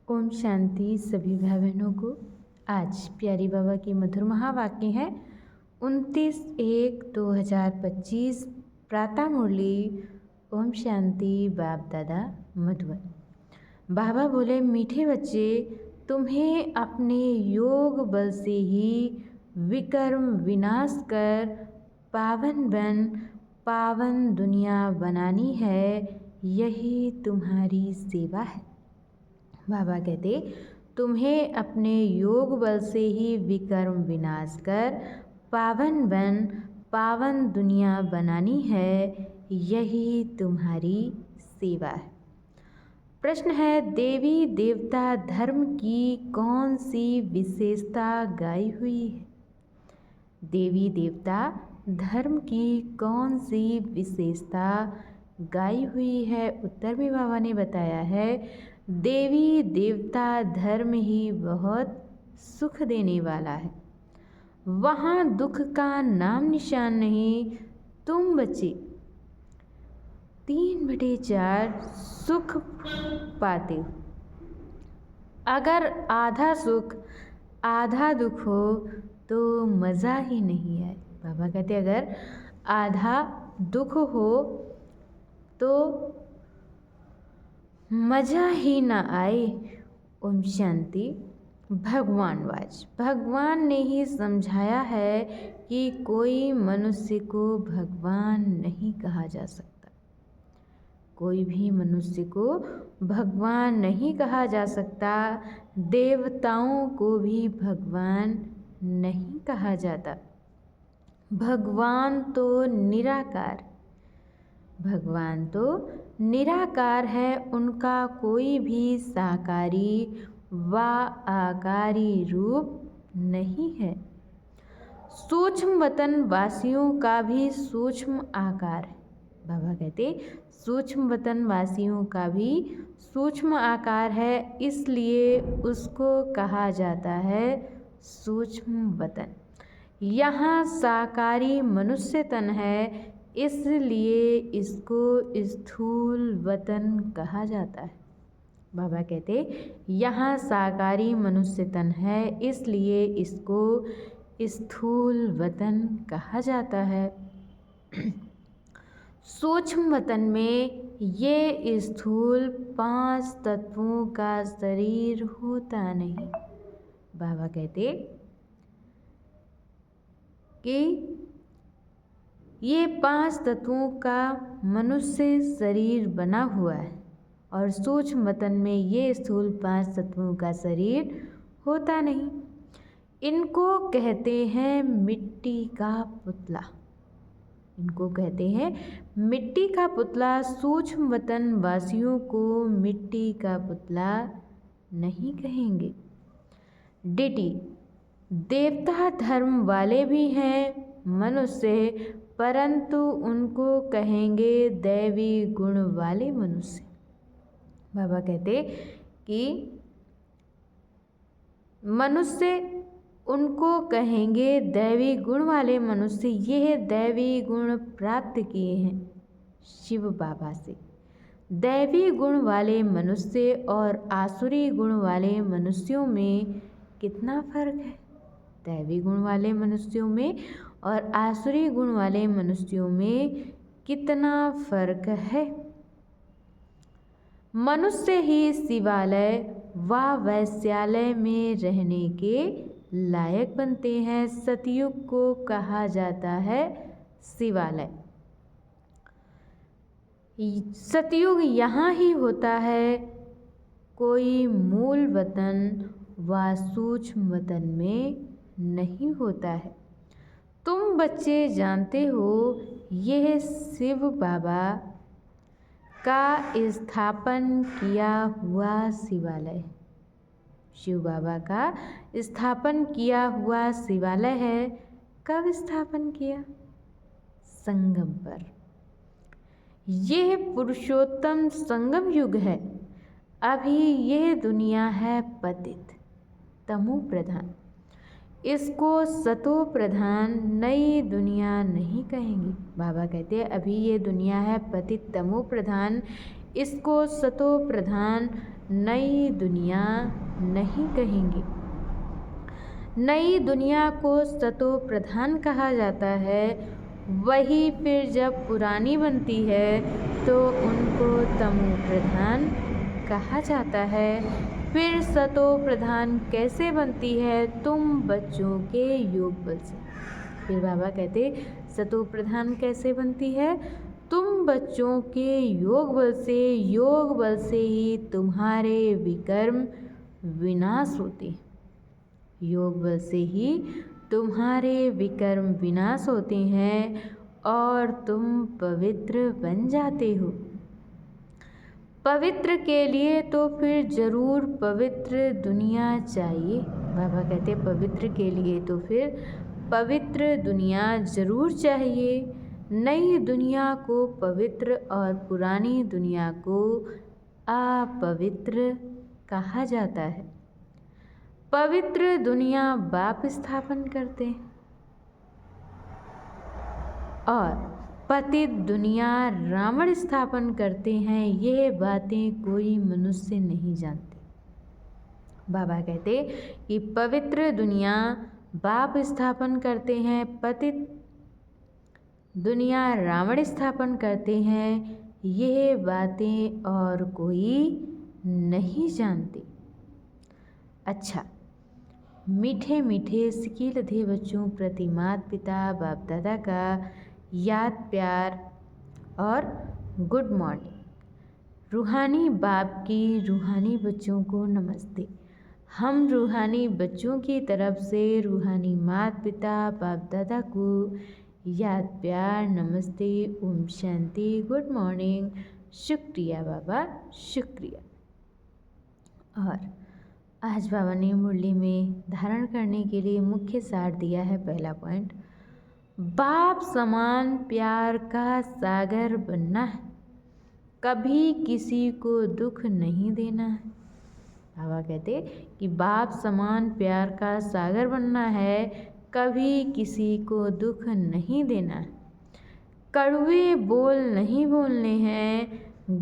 ओम शांति सभी भाई बहनों को। आज प्यारी बाबा की मधुर महावाक्य है 29/1/2025 प्रातः मुरली। ओम शांति बाप दादा मधुबन। बाबा बोले, मीठे बच्चे, तुम्हें अपने योग बल से ही विकर्म विनाश कर पावन दुनिया बनानी है। यही तुम्हारी सेवा है। बाबा कहते, तुम्हें अपने योग बल से ही विकर्म विनाश कर पावन दुनिया बनानी है। यही तुम्हारी सेवा है। प्रश्न है, देवी देवता धर्म की कौन सी विशेषता गाई हुई है? देवी देवता धर्म की कौन सी विशेषता गाई हुई है? उत्तर में बाबा ने बताया है, देवी देवता धर्म ही बहुत सुख देने वाला है। वहाँ दुख का नाम निशान नहीं। तुम बच्चे 3/4 सुख पाते हो। अगर आधा सुख आधा दुख हो तो मज़ा ही नहीं आए। बाबा कहते, अगर आधा दुख हो तो मज़ा ही ना आए। ओम शांति। भगवान ने ही समझाया है कि कोई मनुष्य को भगवान नहीं कहा जा सकता। कोई भी मनुष्य को भगवान नहीं कहा जा सकता। देवताओं को भी भगवान नहीं कहा जाता। भगवान तो निराकार है। उनका कोई भी साकारी व आकारी रूप नहीं है। सूक्ष्म वतन वासियों का भी सूक्ष्म आकार है। बाबा कहते, सूक्ष्म वतन वासियों का भी सूक्ष्म आकार है, इसलिए उसको कहा जाता है सूक्ष्म वतन। यहाँ साकारी मनुष्य तन है, इसलिए इसको स्थूल वतन कहा जाता है। बाबा कहते, यहाँ साकारी मनुष्य तन है, इसलिए इसको स्थूल वतन कहा जाता है। सूक्ष्म वतन में ये स्थूल 5 तत्वों का शरीर होता नहीं। बाबा कहते कि ये 5 तत्वों का मनुष्य शरीर बना हुआ है और सूक्ष्म वतन में ये स्थूल 5 तत्वों का शरीर होता नहीं। इनको कहते हैं मिट्टी का पुतला। मिट्टी का पुतला। सूक्ष्म वतन वासियों को मिट्टी का पुतला नहीं कहेंगे। डिटी। देवता धर्म वाले भी हैं मनुष्य, परंतु उनको कहेंगे दैवी गुण वाले मनुष्य। बाबा कहते कि मनुष्य उनको कहेंगे दैवी गुण वाले मनुष्य। यह दैवी गुण प्राप्त किए हैं शिव बाबा से। दैवी गुण वाले मनुष्य और आसुरी गुण वाले मनुष्यों में कितना फर्क है? दैवी गुण वाले मनुष्यों में और आसुरी गुण वाले मनुष्यों में कितना फर्क है? मनुष्य ही शिवालय व वैश्यालय में रहने के लायक बनते हैं। सतयुग को कहा जाता है शिवालय। सतयुग यहाँ ही होता है, कोई मूल वतन व सूक्ष्म वतन में नहीं होता है। तुम बच्चे जानते हो, यह शिव बाबा का स्थापन किया हुआ शिवालय। शिव बाबा का स्थापन किया हुआ शिवालय है। कब स्थापन किया? संगम पर। यह पुरुषोत्तम संगम युग है। अभी यह दुनिया है पतित तमो प्रधान। इसको सतो प्रधान नई दुनिया नहीं कहेंगे। बाबा कहते अभी ये दुनिया है पतित तमो प्रधान, इसको सतो प्रधान नई दुनिया नहीं कहेंगे। नई दुनिया को सतो प्रधान कहा जाता है, वही फिर जब पुरानी बनती है तो उनको तमो प्रधान कहा जाता है। फिर सतो प्रधान कैसे बनती है? तुम बच्चों के योग बल से। फिर बाबा कहते सतो प्रधान कैसे बनती है? तुम बच्चों के योग बल से। योग बल से ही तुम्हारे विकर्म विनाश होते हैं। योग बल से ही तुम्हारे विकर्म विनाश होते हैं और तुम पवित्र बन जाते हो। पवित्र के लिए तो फिर जरूर पवित्र दुनिया चाहिए। बाबा कहते पवित्र के लिए तो फिर पवित्र दुनिया जरूर चाहिए। नई दुनिया को पवित्र और पुरानी दुनिया को अपवित्र कहा जाता है। पवित्र दुनिया बाप स्थापन करते हैं और पतित दुनिया रावण स्थापन करते हैं। ये बातें कोई मनुष्य नहीं जानते। बाबा कहते कि पवित्र दुनिया बाप स्थापन करते हैं, पतित दुनिया रावण स्थापन करते हैं। ये बातें और कोई नहीं जानते। अच्छा, मीठे मीठे सिकीलधे बच्चों प्रति माता पिता बाप दादा का याद प्यार और गुड मॉर्निंग। रूहानी बाप की रूहानी बच्चों को नमस्ते। हम रूहानी बच्चों की तरफ से रूहानी माता पिता बाप दादा को याद प्यार नमस्ते, ओम शांति, गुड मॉर्निंग, शुक्रिया बाबा, शुक्रिया। और आज बाबा ने मुरली में धारण करने के लिए मुख्य सार दिया है। पहला पॉइंट, बाप समान प्यार का सागर बनना है, कभी किसी को दुख नहीं देना है। बाबा कहते कि बाप समान प्यार का सागर बनना है, कभी किसी को दुख नहीं देना है। कड़वे बोल नहीं बोलने हैं,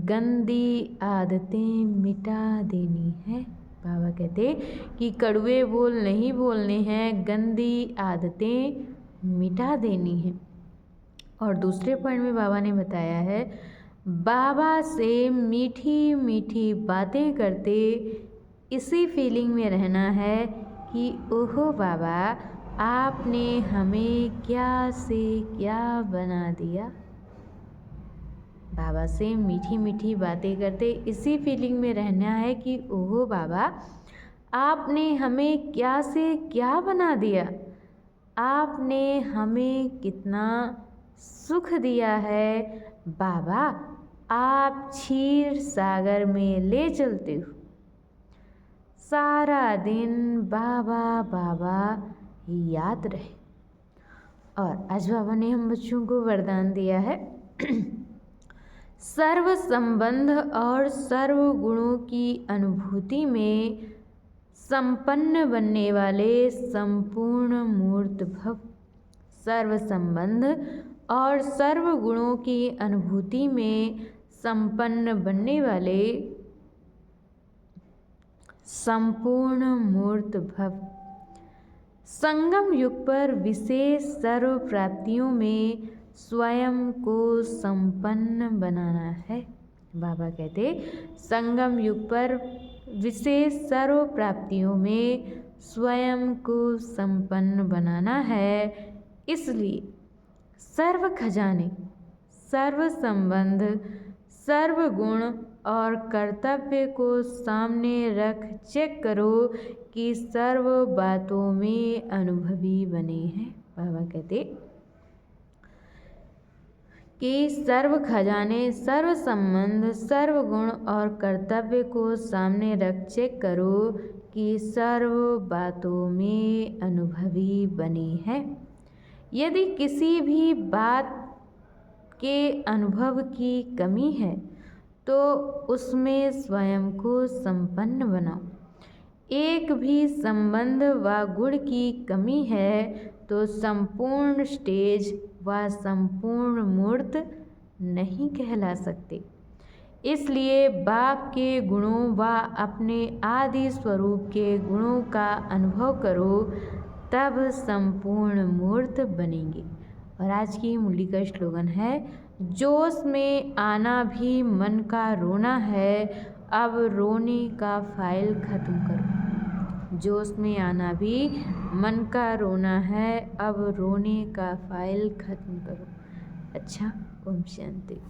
गंदी आदतें मिटा देनी है। बाबा कहते कि कड़वे बोल नहीं बोलने हैं, गंदी आदतें मिटा देनी है। और दूसरे पॉइंट में बाबा ने बताया है, बाबा से मीठी मीठी बातें करते इसी फीलिंग में रहना है कि ओहो बाबा, आपने हमें क्या से क्या बना दिया। बाबा से मीठी मीठी बातें करते इसी फीलिंग में रहना है कि ओहो बाबा, आपने हमें क्या से क्या बना दिया। आपने हमें कितना सुख दिया है बाबा, आप क्षीर सागर में ले चलते हो। सारा दिन बाबा बाबा याद रहे। और आज बाबा ने हम बच्चों को वरदान दिया है, सर्व संबंध और सर्व गुणों की अनुभूति में संपन्न बनने वाले संपूर्ण मूर्त भव। सर्व संबंध और सर्व गुणों की अनुभूति में संपन्न बनने वाले संपूर्ण मूर्त भव। संगम युग पर विशेष सर्व प्राप्तियों में स्वयं को संपन्न बनाना है। बाबा कहते संगम युग पर विशेष सर्व प्राप्तियों में स्वयं को संपन्न बनाना है। इसलिए सर्व खजाने, सर्व संबंध, सर्व गुण और कर्तव्य को सामने रख चेक करो कि सर्व बातों में अनुभवी बने हैं। बाबा कहते कि सर्व खजाने, सर्व संबंध, सर्व गुण और कर्तव्य को सामने रख चेक करो कि सर्व बातों में अनुभवी बने हैं। यदि किसी भी बात के अनुभव की कमी है तो उसमें स्वयं को संपन्न बनाओ। एक भी संबंध व गुण की कमी है तो संपूर्ण स्टेज व संपूर्ण मूर्त नहीं कहला सकते। इसलिए बाप के गुणों व अपने आदि स्वरूप के गुणों का अनुभव करो, तब संपूर्ण मूर्त बनेंगे। और आज की मुरली का स्लोगन है, जोश में आना भी मन का रोना है, अब रोने का फाइल खत्म करो। जोश में आना भी मन का रोना है, अब रोने का फाइल खत्म करो। अच्छा, ओम शांति।